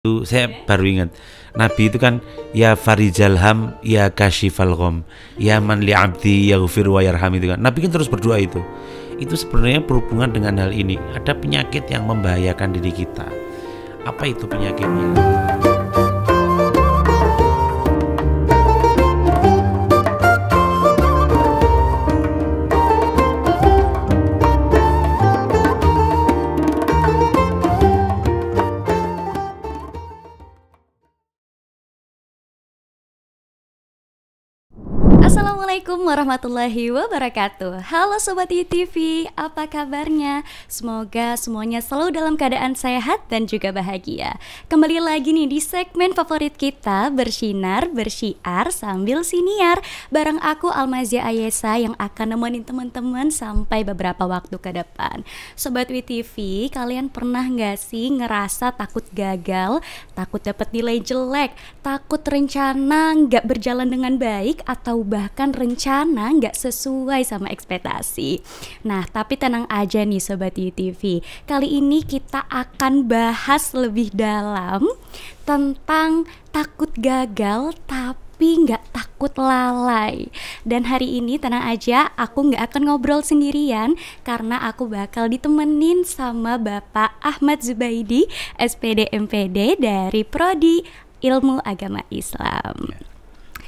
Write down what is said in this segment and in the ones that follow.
Itu saya baru ingat. Nabi itu kan ya farijal ham, ya kashifal gham, ya man li abdi yaghfir wa yarham itu kan. Nabi kan terus berdoa itu. Itu sebenarnya berhubungan dengan hal ini. Ada penyakit yang membahayakan diri kita. Apa itu penyakitnya? Assalamualaikum warahmatullahi wabarakatuh. Halo Sobat ITV, apa kabarnya? Semoga semuanya selalu dalam keadaan sehat dan juga bahagia. Kembali lagi nih di segmen favorit kita, Bersinar, Bersiar, Sambil Siniar. Bareng aku Almazia Ayesa yang akan nemenin teman-teman sampai beberapa waktu ke depan. Sobat ITV, kalian pernah gak sih ngerasa takut gagal, takut dapat nilai jelek, takut rencana gak berjalan dengan baik, atau bahkan rencana nggak sesuai sama ekspektasi. Nah, tapi tenang aja nih Sobat ITV, kali ini kita akan bahas lebih dalam tentang takut gagal tapi nggak takut lalai. Dan hari ini tenang aja, aku nggak akan ngobrol sendirian karena aku bakal ditemenin sama Bapak Ahmad Zubaidi, SPD MPD dari Prodi Ilmu Agama Islam.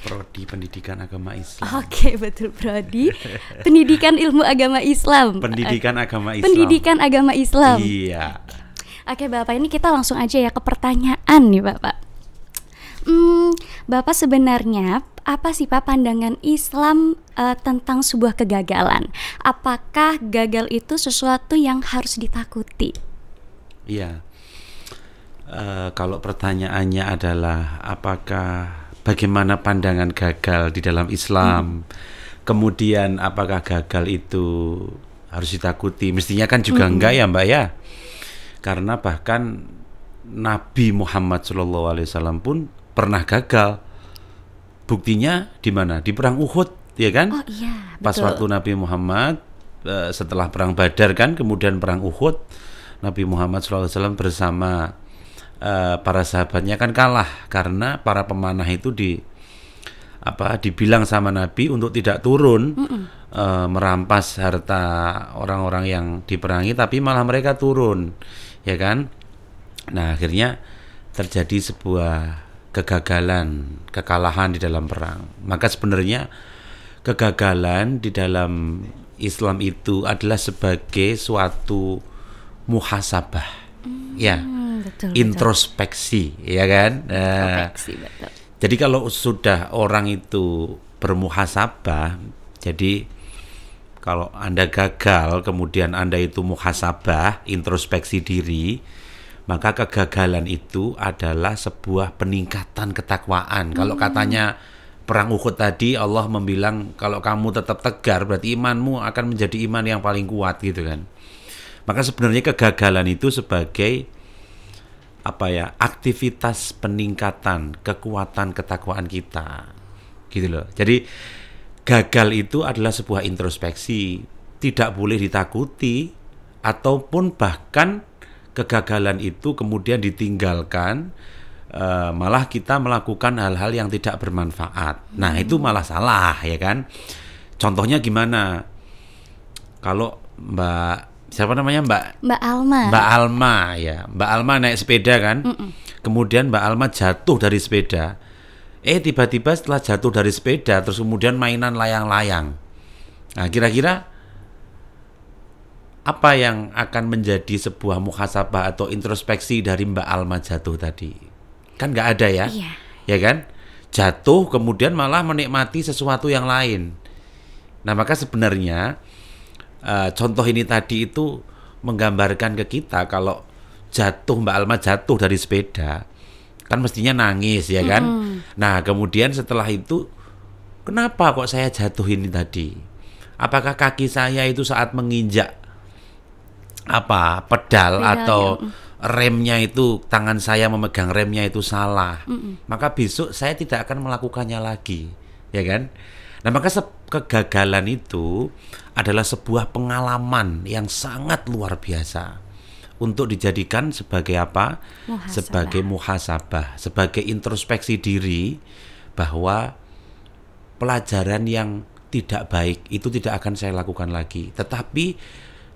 Prodi Pendidikan Agama Islam. Oke, betul, Prodi Pendidikan Ilmu Agama Islam. Pendidikan Agama Islam. Pendidikan Agama Islam. Iya. Oke, Bapak, ini kita langsung aja ya ke pertanyaan nih, Bapak. Bapak sebenarnya apa sih Pak pandangan Islam tentang sebuah kegagalan? Apakah gagal itu sesuatu yang harus ditakuti? Iya. Kalau pertanyaannya adalah bagaimana pandangan gagal di dalam Islam, kemudian apakah gagal itu harus ditakuti? Mestinya kan juga enggak ya Mbak ya, karena bahkan Nabi Muhammad SAW pun pernah gagal. Buktinya di mana? Di perang Uhud, ya kan? Oh iya, betul. Pas waktu Nabi Muhammad setelah perang Badar kan, kemudian perang Uhud, Nabi Muhammad SAW bersama para sahabatnya kan kalah karena para pemanah itu dibilang sama Nabi untuk tidak turun merampas harta orang-orang yang diperangi, tapi malah mereka turun, ya kan? Nah, akhirnya terjadi sebuah kekalahan di dalam perang. Maka sebenarnya kegagalan di dalam Islam itu adalah sebagai suatu muhasabah, ya. Betul, introspeksi, ya kan? Introspeksi, betul. Jadi kalau sudah orang itu bermuhasabah, jadi kalau Anda gagal, kemudian Anda itu muhasabah, introspeksi diri, maka kegagalan itu adalah sebuah peningkatan ketakwaan. Kalau katanya perang Uhud tadi, Allah membilang kalau kamu tetap tegar, berarti imanmu akan menjadi iman yang paling kuat, gitu kan? Maka sebenarnya kegagalan itu sebagai aktivitas peningkatan kekuatan ketakwaan kita, gitu loh. Jadi gagal itu adalah sebuah introspeksi, tidak boleh ditakuti, ataupun bahkan kegagalan itu kemudian ditinggalkan, malah kita melakukan hal-hal yang tidak bermanfaat. Nah, itu malah salah, ya kan? Contohnya gimana? Kalau siapa namanya Mbak Alma. Mbak Alma, ya. Mbak Alma naik sepeda kan. Kemudian Mbak Alma jatuh dari sepeda. Tiba-tiba setelah jatuh dari sepeda, terus kemudian mainan layang-layang. Nah, kira-kira apa yang akan menjadi sebuah muhasabah atau introspeksi dari Mbak Alma jatuh tadi? Kan nggak ada ya? Iya. Ya kan? Jatuh kemudian malah menikmati sesuatu yang lain. Nah, maka sebenarnya contoh ini tadi itu menggambarkan ke kita kalau Mbak Alma jatuh dari sepeda, kan mestinya nangis, ya kan? Nah, kemudian setelah itu, kenapa kok saya jatuh ini tadi? Apakah kaki saya itu saat menginjak pedal atau remnya itu, tangan saya memegang remnya itu salah? Maka besok saya tidak akan melakukannya lagi, ya kan? Nah, maka kegagalan itu adalah sebuah pengalaman yang sangat luar biasa. untuk dijadikan sebagai apa? Muhasabah. Sebagai muhasabah, sebagai introspeksi diri bahwa pelajaran yang tidak baik itu tidak akan saya lakukan lagi. Tetapi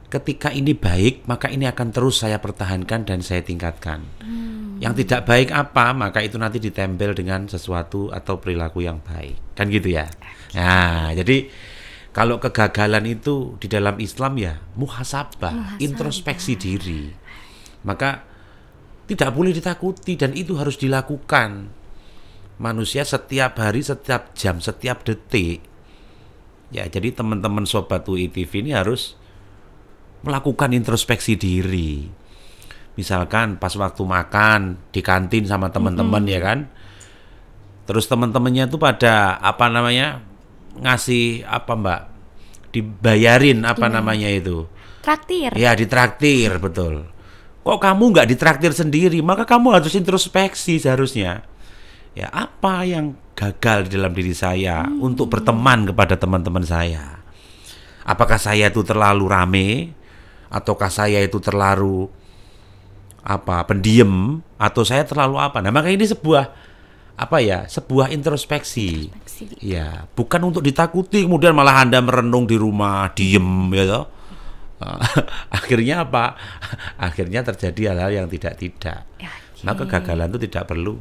ketika ini baik, maka ini akan terus saya pertahankan dan saya tingkatkan. Yang tidak baik apa, maka itu nanti ditempel dengan sesuatu atau perilaku yang baik. Kan gitu ya. Nah, jadi kalau kegagalan itu di dalam Islam ya muhasabah, introspeksi diri. Maka tidak boleh ditakuti dan itu harus dilakukan. Manusia setiap hari, setiap jam, setiap detik. Ya, jadi teman-teman Sobat UI TV ini harus melakukan introspeksi diri. Misalkan pas waktu makan di kantin sama teman-teman ya kan. Terus teman-temannya itu pada apa namanya? Ngasih apa Mbak? Dibayarin apa namanya itu? Traktir. Ya, ditraktir, betul. Kok kamu nggak ditraktir sendiri? Maka kamu harus introspeksi seharusnya. Ya, apa yang gagal di dalam diri saya untuk berteman kepada teman-teman saya? Apakah saya itu terlalu rame? Ataukah saya itu terlalu pendiam? Atau saya terlalu apa? Nah, maka ini sebuah sebuah introspeksi. Ya, bukan untuk ditakuti kemudian malah Anda merenung di rumah, diem ya toh. Akhirnya apa? Akhirnya terjadi hal-hal yang tidak-tidak. Maka kegagalan itu tidak perlu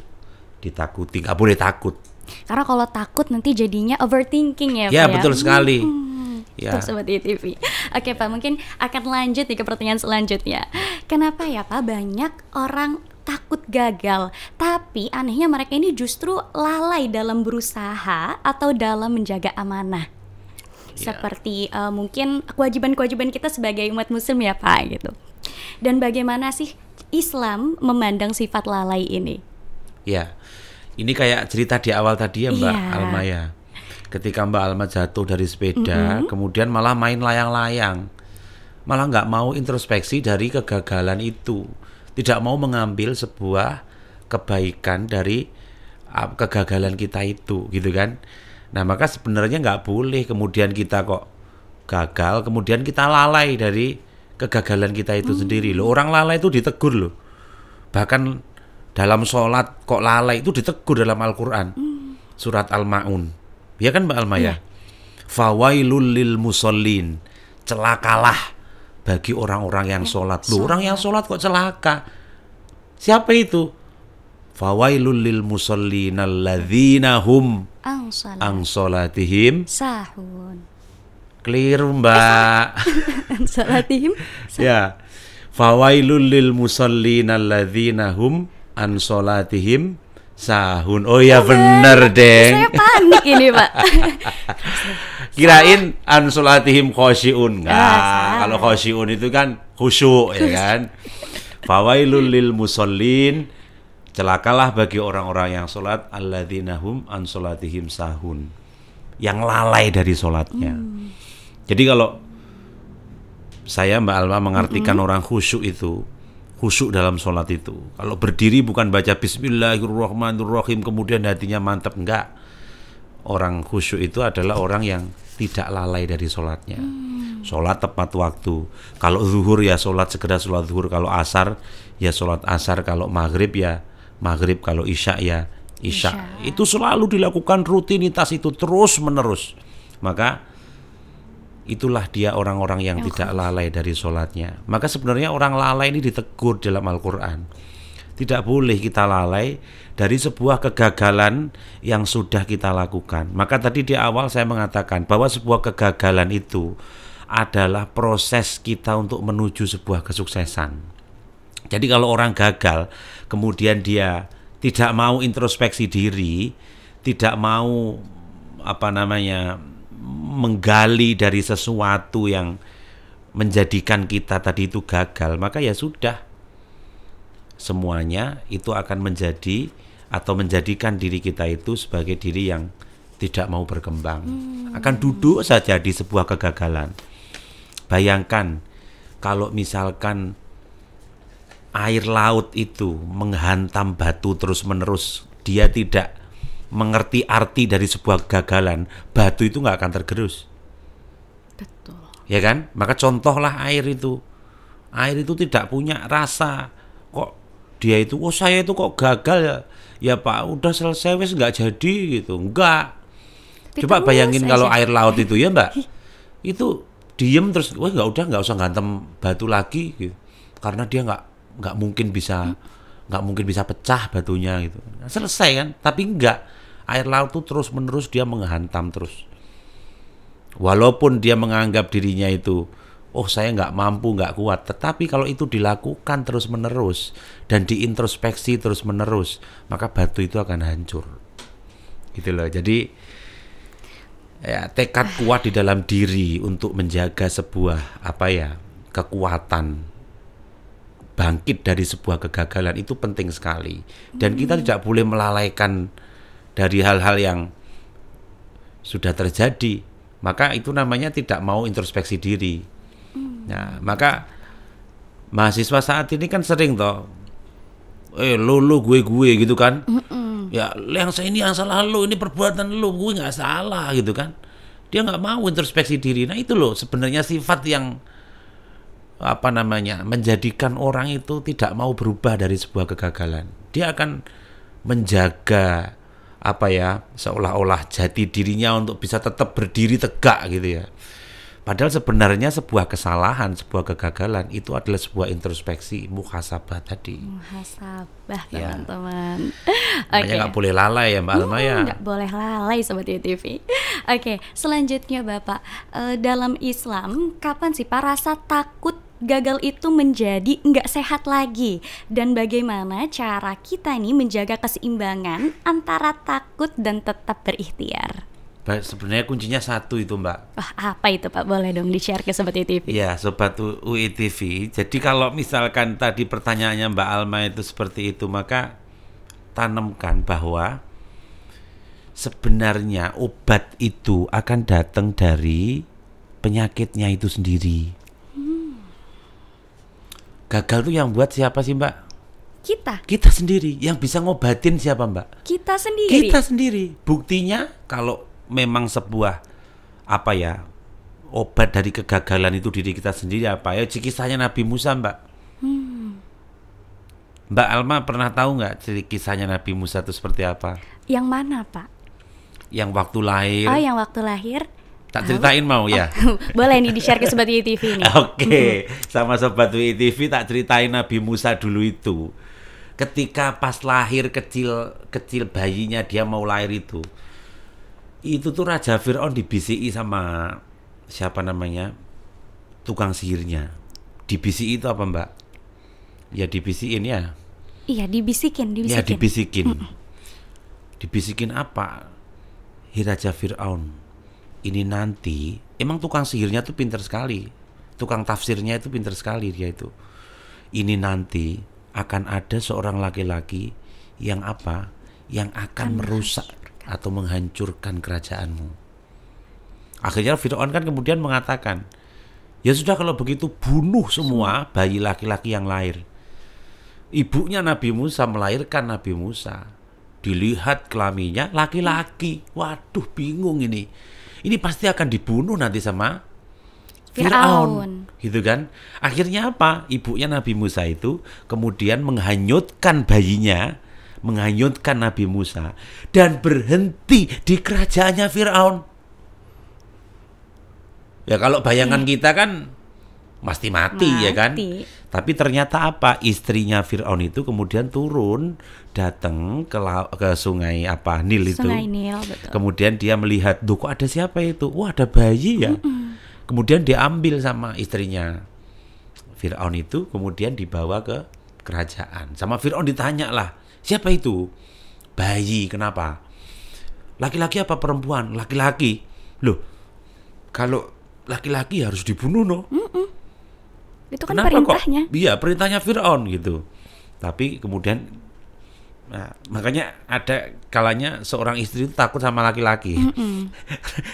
ditakuti, nggak boleh takut. Karena kalau takut nanti jadinya overthinking ya Pak. Ya, betul sekali. Ya. Untuk Sobat ITV. Oke Pak, mungkin akan lanjut nih ke pertanyaan selanjutnya. Kenapa ya Pak banyak orang takut gagal, tapi anehnya mereka ini justru lalai dalam berusaha atau dalam menjaga amanah? Seperti mungkin kewajiban-kewajiban kita sebagai umat muslim ya Pak gitu. Dan bagaimana sih Islam memandang sifat lalai ini? Ya, ini kayak cerita di awal tadi ya Mbak Alma ya. Ketika Mbak Alma jatuh dari sepeda, kemudian malah main layang-layang, malah nggak mau introspeksi dari kegagalan itu, tidak mau mengambil sebuah kebaikan dari kegagalan kita itu, gitu kan? Nah, maka sebenarnya nggak boleh kemudian kita kok gagal, kemudian kita lalai dari kegagalan kita itu sendiri. Loh, orang lalai itu ditegur loh. Bahkan dalam sholat kok lalai itu ditegur dalam Al-Quran. Surat Al-Ma'un. Ya kan Mbak Alma ya? Fawailul lil musallin. Celakalah bagi orang-orang yang sholat. Loh, orang yang sholat kok celaka? Siapa itu? Fawailul lil musallin alladzina hum ang sholatihim sahun. Keliru Mbak. Salatihim. Ya. Fawailul lil musallin alladzina hum an sholatihim sahun. Oh ya bener deng. Saya panik ini Pak. Kirain an sholatihim khosyi'un. Nah, kalau khosyi'un itu kan khusyuk ya kan. Fawailul lil musallin, celakalah bagi orang-orang yang sholat alladzina hum an sholatihim sahun, yang lalai dari sholatnya. Jadi kalau saya Mbak Alma mengartikan orang khusyuk itu, khusyuk dalam sholat itu, kalau berdiri bukan baca Bismillahirrahmanirrahim kemudian hatinya mantap, enggak. Orang khusyuk itu adalah orang yang tidak lalai dari sholatnya. Sholat tepat waktu. Kalau zuhur ya sholat sekedar sholat zuhur, kalau asar ya sholat asar, kalau maghrib ya maghrib, kalau isya ya isya. Itu selalu dilakukan, rutinitas itu terus menerus. Maka itulah dia orang-orang yang tidak lalai dari sholatnya. Maka sebenarnya orang lalai ini ditegur dalam Al-Quran. Tidak boleh kita lalai dari sebuah kegagalan yang sudah kita lakukan. Maka tadi di awal saya mengatakan bahwa sebuah kegagalan itu adalah proses kita untuk menuju sebuah kesuksesan. Jadi kalau orang gagal, kemudian dia tidak mau introspeksi diri, tidak mau menggali dari sesuatu yang menjadikan kita tadi itu gagal, maka ya sudah, semuanya itu akan menjadi atau menjadikan diri kita itu sebagai diri yang tidak mau berkembang, akan duduk saja di sebuah kegagalan. Bayangkan kalau misalkan air laut itu menghantam batu terus-menerus, dia tidak mengerti arti dari sebuah kegagalan, batu itu nggak akan tergerus. Betul. Ya kan? Maka contohlah air itu. Air itu tidak punya rasa. Kok dia itu, oh saya itu kok gagal ya? Ya Pak, udah selesai wes nggak jadi gitu. Enggak. Coba bayangin kalau air laut itu ya Mbak, itu diem terus, wah nggak usah ngantem batu lagi gitu. Karena dia nggak mungkin bisa pecah batunya gitu. Nah, selesai kan? Tapi enggak. Air laut itu terus menerus dia menghantam terus. Walaupun dia menganggap dirinya itu, oh saya nggak mampu, nggak kuat. Tetapi kalau itu dilakukan terus menerus dan diintrospeksi terus menerus, maka batu itu akan hancur. Gitu loh. Jadi ya, tekad kuat di dalam diri untuk menjaga sebuah kekuatan bangkit dari sebuah kegagalan itu penting sekali. Dan kita tidak boleh melalaikan dari hal-hal yang sudah terjadi. Maka itu namanya tidak mau introspeksi diri. Nah, maka mahasiswa saat ini kan sering toh, lu gue gitu kan. Ya, yang salah lu, ini perbuatan lu, gue nggak salah gitu kan. Dia nggak mau introspeksi diri. Nah itu loh sebenarnya sifat yang menjadikan orang itu tidak mau berubah dari sebuah kegagalan. Dia akan menjaga seolah-olah jati dirinya untuk bisa tetap berdiri tegak gitu ya. Padahal sebenarnya sebuah kesalahan, sebuah kegagalan itu adalah sebuah introspeksi, muhasabah tadi. Muhasabah teman-teman. Makanya nggak boleh lalai ya Mbak Alma ya. Nggak boleh lalai Sobat ITV. Oke, selanjutnya Bapak, dalam Islam kapan sih Pak rasa takut gagal itu menjadi nggak sehat lagi? Dan bagaimana cara kita nih menjaga keseimbangan antara takut dan tetap berikhtiar? Sebenarnya kuncinya satu itu Mbak. Apa itu Pak? Boleh dong di-share ke Sobat ITV. Ya Sobat UITV. Jadi kalau misalkan tadi pertanyaannya Mbak Alma itu seperti itu, maka tanamkan bahwa sebenarnya obat itu akan datang dari penyakitnya itu sendiri. Gagal tuh yang buat siapa sih Mbak? Kita sendiri. Yang bisa ngobatin siapa Mbak? Kita sendiri. Buktinya kalau memang sebuah obat dari kegagalan itu diri kita sendiri kisahnya Nabi Musa Mbak. Mbak Alma pernah tahu nggak kisahnya Nabi Musa itu seperti apa? Yang mana Pak? Yang waktu lahir. Oh, yang waktu lahir. Tak ceritain mau ya? Boleh nih di-share ke Sobat ITV nih. Oke, sama Sobat ITV tak ceritain Nabi Musa dulu itu. Ketika pas lahir kecil bayinya dia mau lahir itu tuh Raja Fir'aun dibisiki sama tukang sihirnya. Dibisiki itu apa Mbak? Ya dibisikin ya. Iya dibisikin. Ya dibisikin. Dibisikin apa? Hei Raja Fir'aun, ini nanti emang tukang sihirnya tuh pintar sekali. Tukang tafsirnya itu pintar sekali dia itu. Ini nanti akan ada seorang laki-laki yang akan merusak atau menghancurkan kerajaanmu. Akhirnya Fir'aun kan kemudian mengatakan, ya sudah kalau begitu bunuh semua bayi laki-laki yang lahir. Ibunya Nabi Musa melahirkan Nabi Musa. Dilihat kelaminnya laki-laki. Waduh bingung ini. Ini pasti akan dibunuh nanti sama Fir'aun. Gitu kan. Akhirnya apa? Ibunya Nabi Musa itu kemudian menghanyutkan bayinya, menghanyutkan Nabi Musa dan berhenti di kerajaannya Fir'aun. Ya kalau bayangan kita kan pasti mati ya kan. Tapi ternyata apa? Istrinya Fir'aun itu kemudian turun datang ke sungai Nil itu. Sungai Nil, betul. Kemudian dia melihat, "Duh kok ada siapa itu? Wah, ada bayi ya." Kemudian diambil sama istrinya Fir'aun itu, kemudian dibawa ke kerajaan. Sama Fir'aun ditanya lah, siapa itu? Bayi, kenapa? Laki-laki apa perempuan? Laki-laki. Loh, kalau laki-laki harus dibunuh no. Itu kan kenapa perintahnya. Iya, perintahnya Fir'aun gitu. Tapi kemudian, makanya ada kalanya seorang istri itu takut sama laki-laki.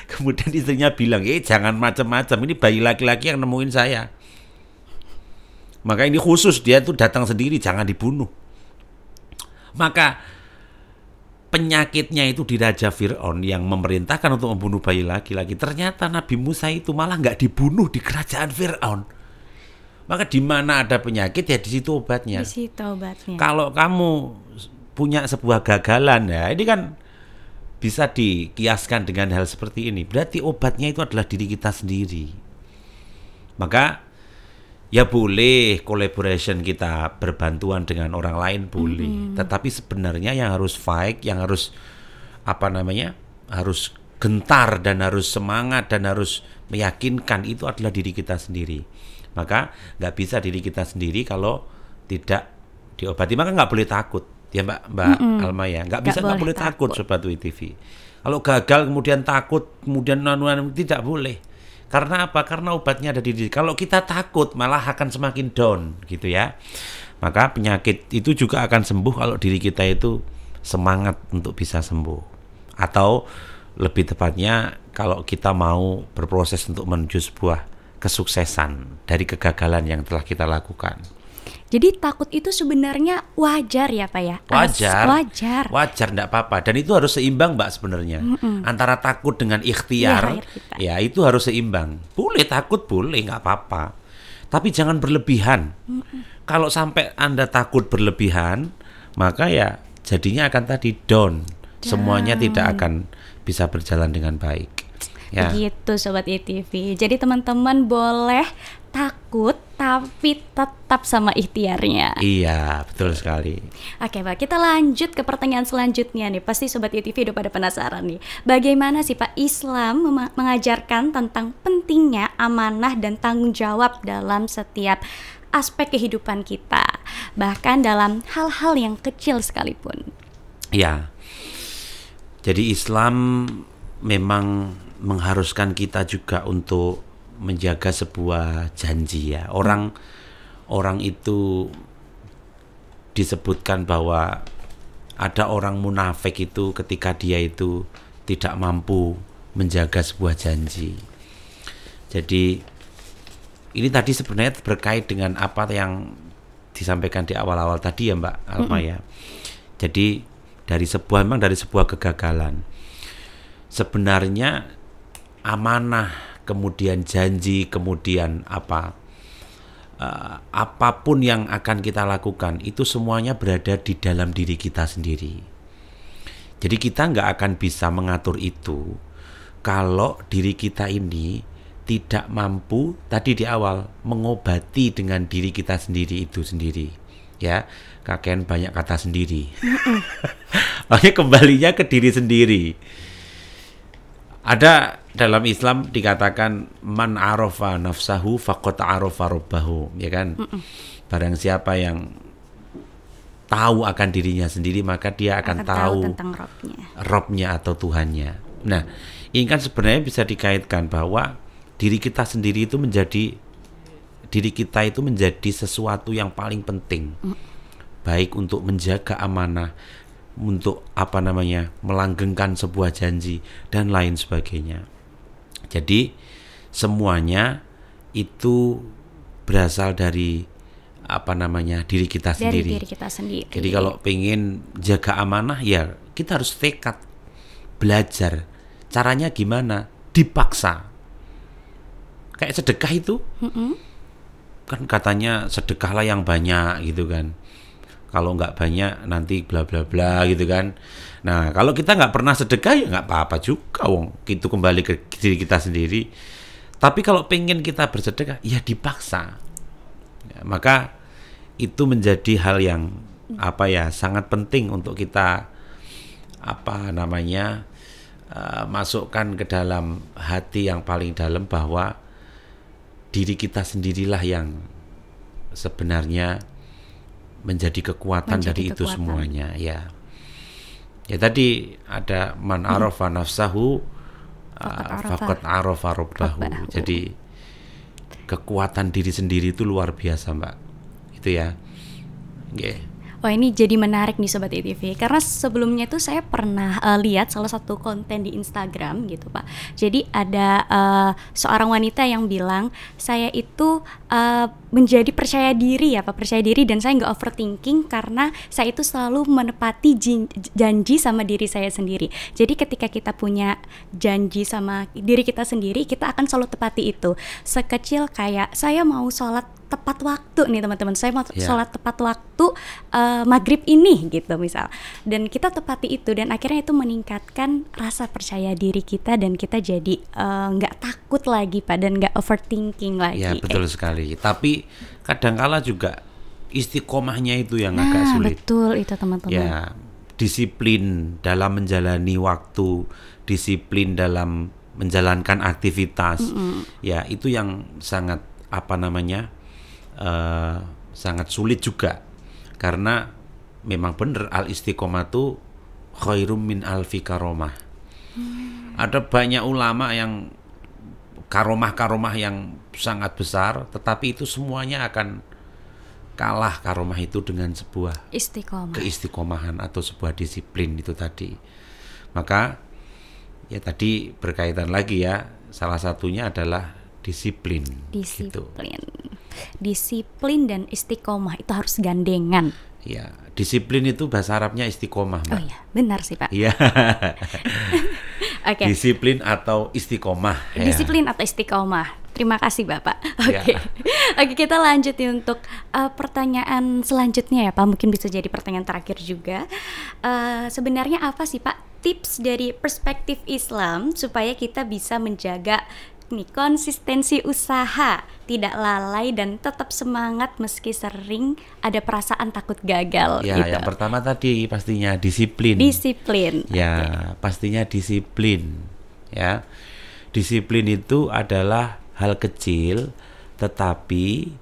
Kemudian istrinya bilang, jangan macam-macam, ini bayi laki-laki yang nemuin saya. Maka ini khusus, dia tuh datang sendiri, jangan dibunuh. Maka penyakitnya itu di Raja Fir'aun yang memerintahkan untuk membunuh bayi laki-laki. Ternyata Nabi Musa itu malah nggak dibunuh di kerajaan Fir'aun. Maka di mana ada penyakit ya di situ obatnya. Di situ obatnya. Kalau kamu punya sebuah gagalan ya, ini kan bisa dikiaskan dengan hal seperti ini. Berarti obatnya itu adalah diri kita sendiri. Maka ya boleh collaboration kita berbantuan dengan orang lain boleh. Tetapi sebenarnya yang harus fight, yang harus harus gentar dan harus semangat dan harus meyakinkan itu adalah diri kita sendiri. Maka nggak bisa diri kita sendiri kalau tidak diobati. Maka nggak boleh takut, ya Mbak Alma ya. Nggak boleh takut Sobat WTV. Kalau gagal kemudian takut, kemudian tidak boleh. Karena apa? Karena obatnya ada di diri. Kalau kita takut malah akan semakin down, gitu ya. Maka penyakit itu juga akan sembuh kalau diri kita itu semangat untuk bisa sembuh. Atau lebih tepatnya kalau kita mau berproses untuk menuju sebuah kesuksesan dari kegagalan yang telah kita lakukan. Jadi takut itu sebenarnya wajar ya Pak ya? Wajar, enggak apa-apa. Dan itu harus seimbang Mbak sebenarnya. Antara takut dengan ikhtiar, ya itu harus seimbang. Boleh takut, boleh, enggak apa-apa. Tapi jangan berlebihan. Kalau sampai Anda takut berlebihan, maka ya jadinya akan tadi down. Semuanya tidak akan bisa berjalan dengan baik. Ya. Begitu Sobat ITV. Jadi teman-teman boleh takut tapi tetap sama ikhtiarnya. Iya, betul sekali. Oke Pak, kita lanjut ke pertanyaan selanjutnya nih. Pasti Sobat ITV udah pada penasaran nih. Bagaimana sih Pak Islam mengajarkan tentang pentingnya amanah dan tanggung jawab dalam setiap aspek kehidupan kita, bahkan dalam hal-hal yang kecil sekalipun. Ya. Jadi Islam memang mengharuskan kita juga untuk menjaga sebuah janji ya. Orang itu disebutkan bahwa ada orang munafik itu ketika dia itu tidak mampu menjaga sebuah janji. Jadi ini tadi sebenarnya berkait dengan apa yang disampaikan di awal-awal tadi ya Mbak Alma ya. Jadi dari sebuah kegagalan. Sebenarnya amanah, kemudian janji, kemudian apapun yang akan kita lakukan itu semuanya berada di dalam diri kita sendiri. Jadi kita nggak akan bisa mengatur itu kalau diri kita ini tidak mampu tadi di awal mengobati dengan diri kita sendiri itu sendiri. Ya, kakek banyak kata sendiri. Makanya kembalinya ke diri sendiri. Ada dalam Islam dikatakan man arafa nafsahu faqad arafa rabbahu, ya kan? Barang siapa yang tahu akan dirinya sendiri maka dia akan tahu tentang Robnya atau Tuhannya. Nah, ini kan sebenarnya bisa dikaitkan bahwa diri kita itu menjadi sesuatu yang paling penting, baik untuk menjaga amanah, untuk melanggengkan sebuah janji dan lain sebagainya. Jadi semuanya itu berasal dari diri kita sendiri. Jadi kalau pengen jaga amanah ya kita harus tekad, belajar. Caranya gimana? Dipaksa. Kayak sedekah itu. Kan katanya sedekahlah yang banyak gitu kan. Kalau nggak banyak nanti bla bla bla gitu kan. Nah kalau kita nggak pernah sedekah ya nggak apa-apa juga, itu kembali ke diri kita sendiri. Tapi kalau pengen kita bersedekah ya dipaksa. Ya, maka itu menjadi hal yang sangat penting untuk kita masukkan ke dalam hati yang paling dalam bahwa diri kita sendirilah yang sebenarnya menjadi kekuatan dari itu semuanya ya. Ya tadi ada man arafa nafsahu faqad arafa rabbahu. Jadi kekuatan diri sendiri itu luar biasa Mbak. Itu ya. Okay. Wah ini jadi menarik nih Sobat ITV, karena sebelumnya tuh saya pernah lihat salah satu konten di Instagram gitu Pak. Jadi ada seorang wanita yang bilang saya itu menjadi percaya diri dan saya nggak overthinking karena saya itu selalu menepati janji sama diri saya sendiri. Jadi ketika kita punya janji sama diri kita sendiri, kita akan selalu tepati itu. Sekecil kayak saya mau sholat tepat waktu nih teman-teman. Saya mau sholat tepat waktu maghrib ini gitu misal. Dan kita tepati itu dan akhirnya itu meningkatkan rasa percaya diri kita dan kita jadi nggak takut lagi Pak dan nggak overthinking lagi. Ya betul sekali. Tapi kadangkala juga istiqomahnya itu yang agak sulit. Betul itu teman-teman. Ya, disiplin dalam menjalani waktu, disiplin dalam menjalankan aktivitas. Ya, itu yang sangat sangat sulit juga. Karena memang benar al-istiqomatu khairum min alfi karomah. Ada banyak ulama yang karomah-karomah yang sangat besar, tetapi itu semuanya akan kalah karomah itu dengan sebuah keistiqomahan atau sebuah disiplin itu tadi. Maka ya tadi berkaitan lagi ya, salah satunya adalah disiplin. Disiplin dan istiqomah itu harus gandengan. Ya, disiplin itu bahasa Arabnya istiqomah, Mbak. Oh iya, benar sih Pak. Iya. Okay. Disiplin atau istiqomah. Disiplin atau istiqomah. Terima kasih Bapak. Oke. Oke, kita lanjut nih untuk pertanyaan selanjutnya ya Pak. Mungkin bisa jadi pertanyaan terakhir juga. Sebenarnya apa sih Pak tips dari perspektif Islam supaya kita bisa menjaga konsistensi usaha, tidak lalai dan tetap semangat meski sering ada perasaan takut gagal. Ya, gitu. Yang pertama tadi pastinya disiplin. Ya, pastinya disiplin. Ya, disiplin itu adalah hal kecil, tetapi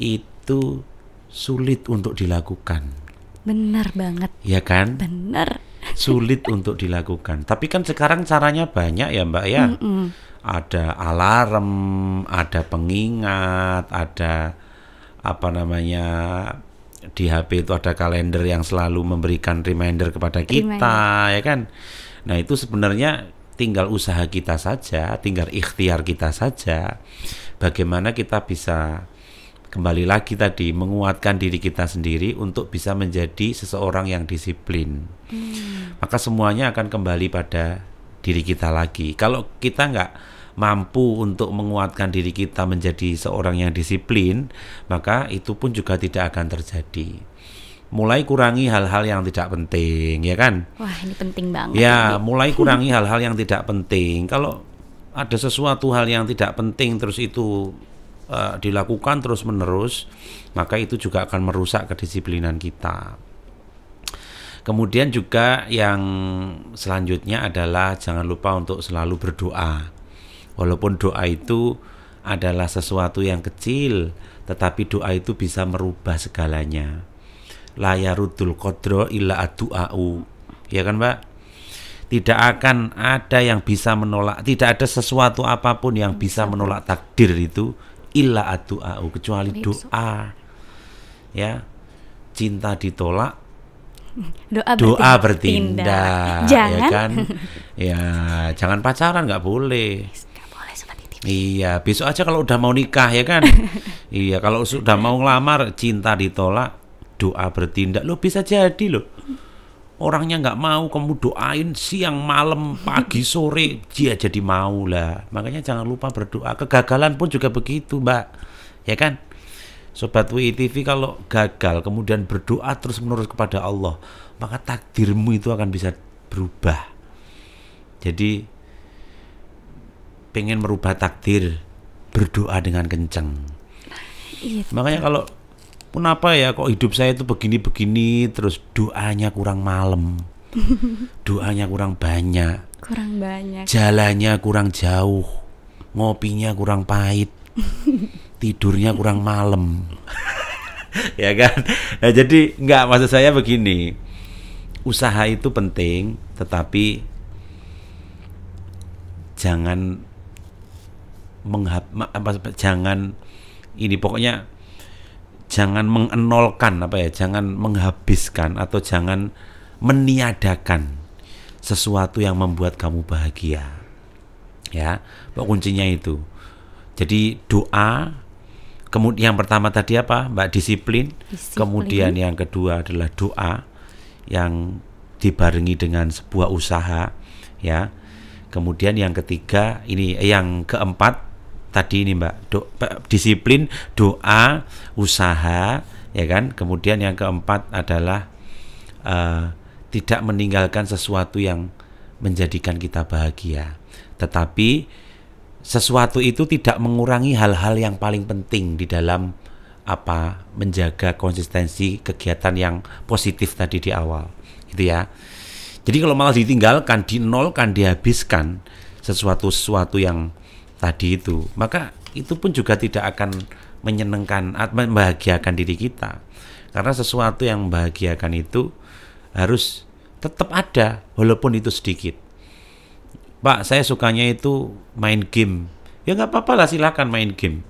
itu sulit untuk dilakukan. Benar banget. Ya kan? Benar. Sulit untuk dilakukan. Tapi kan sekarang caranya banyak ya Mbak ya. Ada alarm, ada pengingat, ada di HP itu ada kalender yang selalu memberikan reminder kepada kita, ya kan? Nah, itu sebenarnya tinggal usaha kita saja, tinggal ikhtiar kita saja. Bagaimana kita bisa kembali lagi tadi menguatkan diri kita sendiri untuk bisa menjadi seseorang yang disiplin. Maka semuanya akan kembali pada diri kita lagi. Kalau kita nggak mampu untuk menguatkan diri kita menjadi seorang yang disiplin, maka itu pun juga tidak akan terjadi. Mulai kurangi hal-hal yang tidak penting, ya kan? Wah, ini penting banget. Ya, mulai kurangi hal-hal yang tidak penting. Kalau ada sesuatu hal yang tidak penting terus itu dilakukan terus-menerus, maka itu juga akan merusak kedisiplinan kita. Kemudian juga yang selanjutnya adalah jangan lupa untuk selalu berdoa. Walaupun doa itu adalah sesuatu yang kecil, tetapi doa itu bisa merubah segalanya. La yarudul qadra illa addu'a'u. Ya kan, Mbak? Tidak akan ada yang bisa menolak, tidak ada sesuatu apapun yang bisa menolak takdir itu illa addu'a'u, kecuali doa. Ya. Cinta ditolak, doa bertindak. Jangan. Ya kan? Ya, jangan pacaran, nggak boleh. Iya, besok aja kalau udah mau nikah, ya kan? Iya, kalau sudah mau ngelamar, cinta ditolak, doa bertindak. Lo bisa jadi loh. Orangnya nggak mau, kamu doain siang, malam, pagi, sore, dia jadi mau lah. Makanya jangan lupa berdoa. Kegagalan pun juga begitu, Mbak. Ya kan? Sobat WITV, kalau gagal kemudian berdoa terus-menerus kepada Allah, maka takdirmu itu akan bisa berubah. Jadi pengen merubah takdir, berdoa dengan kenceng. Makanya kalau kenapa ya kok hidup saya itu begini-begini, terus doanya kurang malam, doanya kurang banyak, jalannya kurang jauh, ngopinya kurang pahit, tidurnya kurang malam. Ya kan? Nah, jadi maksud saya begini, usaha itu penting, tetapi jangan jangan mengenolkan jangan menghabiskan atau jangan meniadakan sesuatu yang membuat kamu bahagia. Ya, kuncinya itu. Jadi doa, kemudian yang pertama tadi apa, Mbak? Disiplin. Kemudian yang kedua adalah doa yang dibarengi dengan sebuah usaha, ya. Kemudian yang ketiga, yang keempat tadi ini Mbak, disiplin, doa, usaha, ya kan. Kemudian yang keempat adalah tidak meninggalkan sesuatu yang menjadikan kita bahagia. Tetapi sesuatu itu tidak mengurangi hal-hal yang paling penting di dalam menjaga konsistensi kegiatan yang positif tadi di awal, gitu ya. Jadi kalau malah ditinggalkan, dinolkan, dihabiskan sesuatu yang tadi itu, maka itu pun juga tidak akan menyenangkan, membahagiakan diri kita. Karena sesuatu yang membahagiakan itu harus tetap ada, walaupun itu sedikit. Pak, saya sukanya itu main game. Ya nggak apa-apa lah, silakan main game.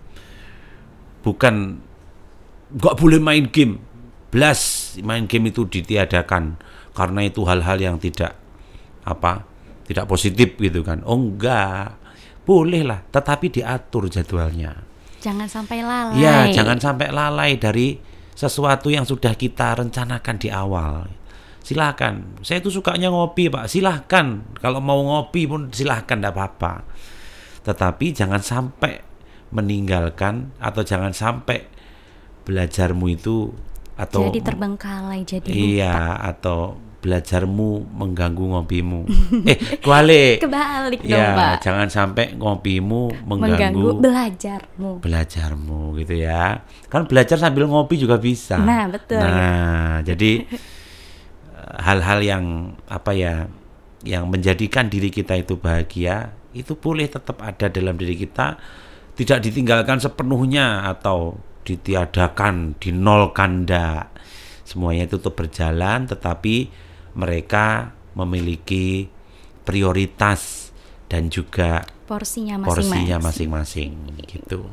Bukan nggak boleh main game. Main game itu ditiadakan karena itu hal-hal yang tidak positif gitu kan. Oh enggak, boleh lah, tetapi diatur jadwalnya. Jangan sampai lalai. Ya, jangan sampai lalai dari sesuatu yang sudah kita rencanakan di awal. Silakan, saya itu sukanya ngopi Pak, silakan. Kalau mau ngopi pun silakan, tidak apa-apa. Tetapi jangan sampai meninggalkan atau jangan sampai belajarmu itu atau jadi terbengkalai, jadi iya lupa. Atau belajarmu mengganggu ngopimu. Kebalik dong ya, Pak. Jangan sampai ngopimu mengganggu belajarmu gitu ya. Kan belajar sambil ngopi juga bisa. Nah, betul. Nah, jadi hal-hal yang yang menjadikan diri kita itu bahagia itu boleh tetap ada dalam diri kita, tidak ditinggalkan sepenuhnya atau ditiadakan, dinolkan, enggak. Semuanya itu tetap berjalan, tetapi mereka memiliki prioritas dan juga porsinya masing-masing gitu.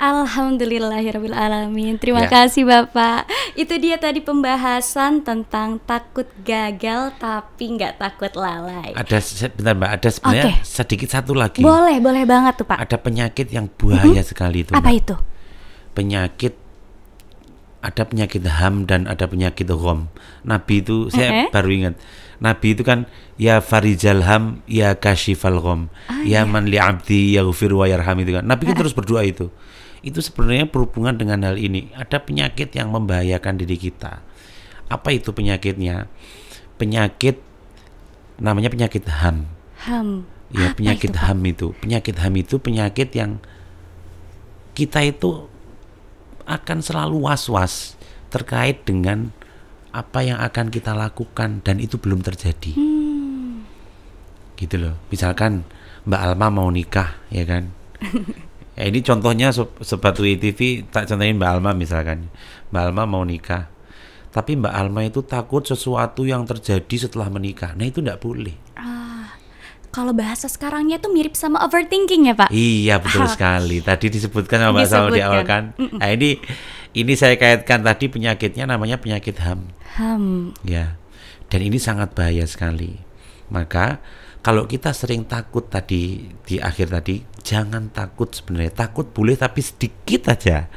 Alhamdulillahirrahmanirrahim. Terima kasih Bapak. Itu dia tadi pembahasan tentang takut gagal tapi nggak takut lalai. Bentar Mbak, ada sebenarnya sedikit satu lagi. Boleh banget tuh Pak. Ada penyakit yang bahaya sekali itu. Apa Mbak. itu? Ada penyakit ham dan ada penyakit gham. Nabi itu saya baru ingat. Nabi itu kan ya farijal ham ya kashifal gham, ya man li abdi yaghfir wa yarham itu kan. Nabi kan terus berdoa itu. Itu sebenarnya berhubungan dengan hal ini. Ada penyakit yang membahayakan diri kita. Apa itu penyakitnya? Namanya penyakit ham. Ya, penyakit ham itu. Penyakit ham itu penyakit yang kita itu akan selalu was-was terkait dengan apa yang akan kita lakukan dan itu belum terjadi. Gitu loh. Misalkan Mbak Alma mau nikah, ya kan? Ya, ini contohnya Sobat UI TV, tak contohin Mbak Alma misalkan. Mbak Alma mau nikah. Tapi Mbak Alma itu takut sesuatu yang terjadi setelah menikah. Nah, itu enggak boleh. Kalau bahasa sekarangnya tuh mirip sama overthinking ya Pak? Iya, betul sekali. Tadi disebutkan sama Mbak Salma di awal kan. Nah, ini saya kaitkan tadi penyakitnya namanya penyakit ham. Ya. Dan ini sangat bahaya sekali. Maka kalau kita sering takut tadi di akhir tadi, jangan takut sebenarnya. Takut boleh tapi sedikit aja.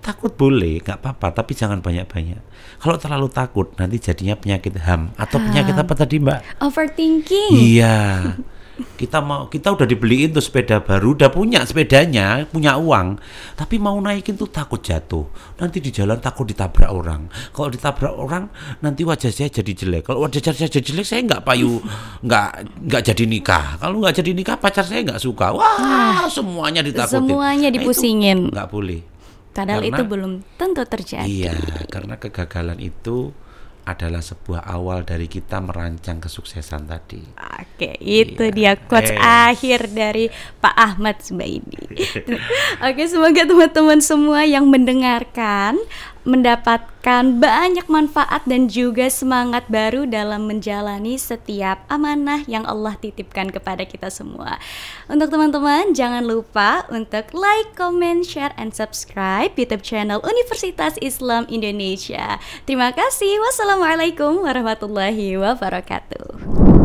Takut boleh, nggak apa-apa, tapi jangan banyak-banyak. Kalau terlalu takut nanti jadinya penyakit ham atau penyakit apa tadi Mbak? Overthinking. Iya. Kita udah dibeliin tuh sepeda baru, udah punya sepedanya, punya uang, tapi mau naikin tuh takut jatuh. Nanti di jalan takut ditabrak orang. Kalau ditabrak orang nanti wajah saya jadi jelek. Kalau wajah saya jadi jelek, saya nggak jadi nikah. Kalau nggak jadi nikah, pacar saya nggak suka. Wah, semuanya ditakutin. Semuanya dipusingin. Nggak boleh. Padahal itu belum tentu terjadi. Iya, karena kegagalan itu adalah sebuah awal dari kita merancang kesuksesan tadi. Oke, itu dia quotes akhir dari Pak Ahmad Zubaidi. Oke, semoga teman-teman semua yang mendengarkan mendapatkan banyak manfaat dan juga semangat baru dalam menjalani setiap amanah yang Allah titipkan kepada kita semua. Untuk teman-teman, jangan lupa untuk like, comment, share, and subscribe YouTube channel Universitas Islam Indonesia. Terima kasih. Wassalamualaikum warahmatullahi wabarakatuh.